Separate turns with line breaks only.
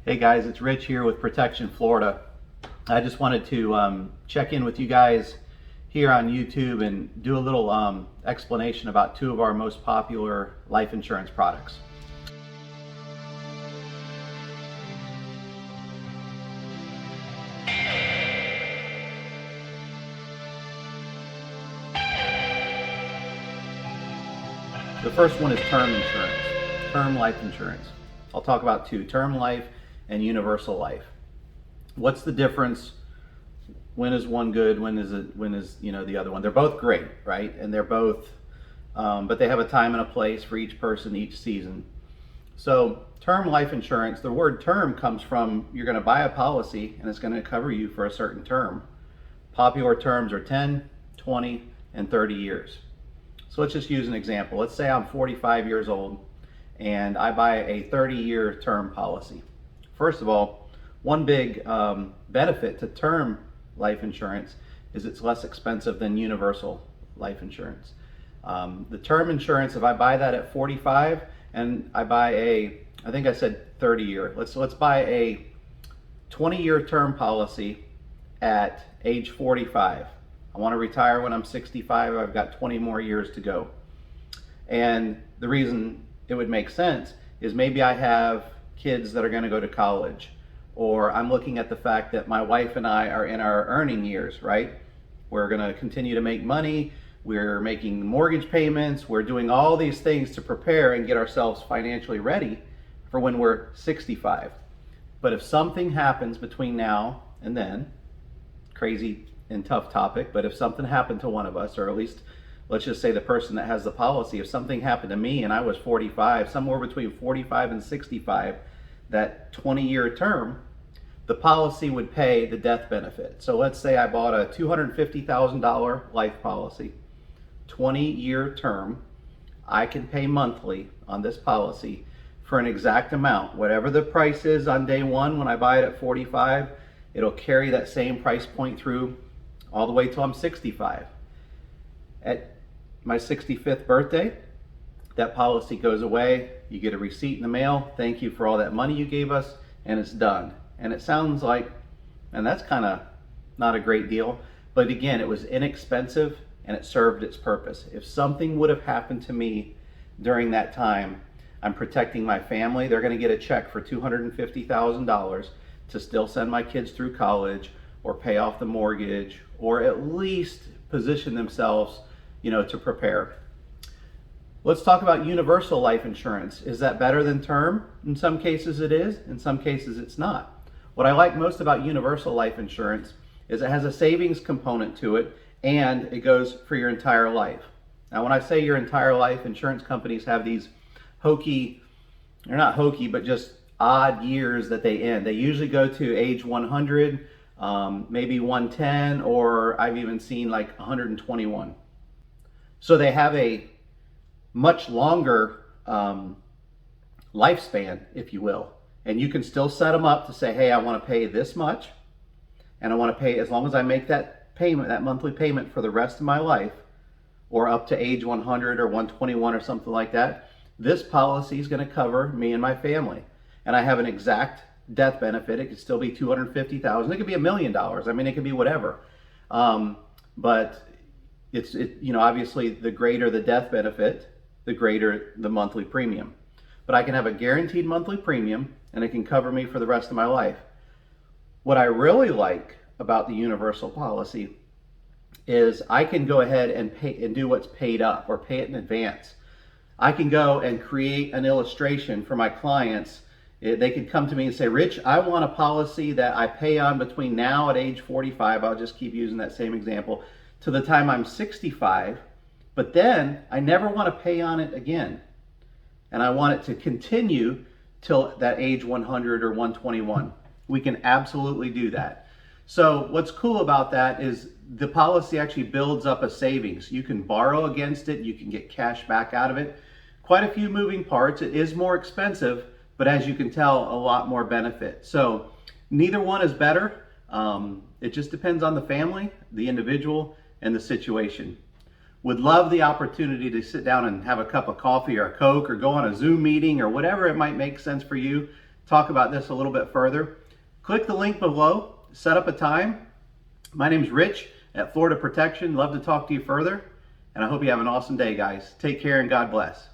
Hey guys, it's Rich here with Protection Florida. I just wanted to check in with you guys here on YouTube and do a little explanation about two of our most popular life insurance products. The first one is term insurance, term life insurance. I'll talk about two, term life and universal life. What's the difference? When is one good? When is the other one? They're both great, right? And they're both, but they have a time and a place for each person, each season. So term life insurance, the word term comes from you're going to buy a policy and it's going to cover you for a certain term. Popular terms are 10, 20, and 30 years. So let's just use an example. Let's say I'm 45 years old and I buy a 30-year term policy. First of all, one big benefit to term life insurance is it's less expensive than universal life insurance. The term insurance, if I buy that at 45 and I buy I think I said 30-year. Let's buy a 20-year term policy at age 45. I want to retire when I'm 65. I've got 20 more years to go. And the reason it would make sense is maybe I have kids that are going to go to college, or I'm looking at the fact that my wife and I are in our earning years, right? We're going to continue to make money. We're making mortgage payments. We're doing all these things to prepare and get ourselves financially ready for when we're 65. But if something happens between now and then, crazy and tough topic, but if something happened to one of us, or at least let's just say the person that has the policy, if something happened to me and I was 45, somewhere between 45 and 65, that 20-year term, the policy would pay the death benefit. So let's say I bought a $250,000 life policy, 20-year term. I can pay monthly on this policy for an exact amount. Whatever the price is on day one when I buy it at 45, it'll carry that same price point through all the way till I'm 65. At my 65th birthday, that policy goes away. You get a receipt in the mail. Thank you for all that money you gave us, and it's done. And it sounds like, and that's kind of not a great deal, but again, it was inexpensive and it served its purpose. If something would have happened to me during that time, I'm protecting my family. They're going to get a check for $250,000 to still send my kids through college or pay off the mortgage, or at least position themselves, to prepare. Let's talk about universal life insurance. Is that better than term? In some cases it is, in some cases it's not. What I like most about universal life insurance is it has a savings component to it and it goes for your entire life. Now when I say your entire life, insurance companies have these hokey, they're not hokey, but just odd years that they end. They usually go to age 100, maybe 110, or I've even seen like 121. So they have a much longer lifespan, if you will. And you can still set them up to say, hey, I want to pay this much, and I want to pay as long as I make that payment, that monthly payment for the rest of my life, or up to age 100 or 121 or something like that. This policy is going to cover me and my family. And I have an exact death benefit. It could still be $250,000. It could be $1 million. I mean, it could be whatever. But it's obviously the greater the death benefit, the greater the monthly premium. But I can have a guaranteed monthly premium and it can cover me for the rest of my life. What I really like about the universal policy is I can go ahead and pay and do what's paid up or pay it in advance. I can go and create an illustration for my clients. They could come to me and say, Rich, I want a policy that I pay on between now at age 45, I'll just keep using that same example, to the time I'm 65, but then I never want to pay on it again. And I want it to continue till that age 100 or 121. We can absolutely do that. So what's cool about that is the policy actually builds up a savings. You can borrow against it, you can get cash back out of it. Quite a few moving parts. It is more expensive, but as you can tell, a lot more benefit. So neither one is better. It just depends on the family, the individual, and the situation. Would love the opportunity to sit down and have a cup of coffee or a Coke or go on a Zoom meeting or whatever it might make sense for you talk about this a little bit further, click the link below, set up a time. My name's Rich at Florida Protection. Love to talk to you further, and I hope you have an awesome day, guys. Take care and God bless.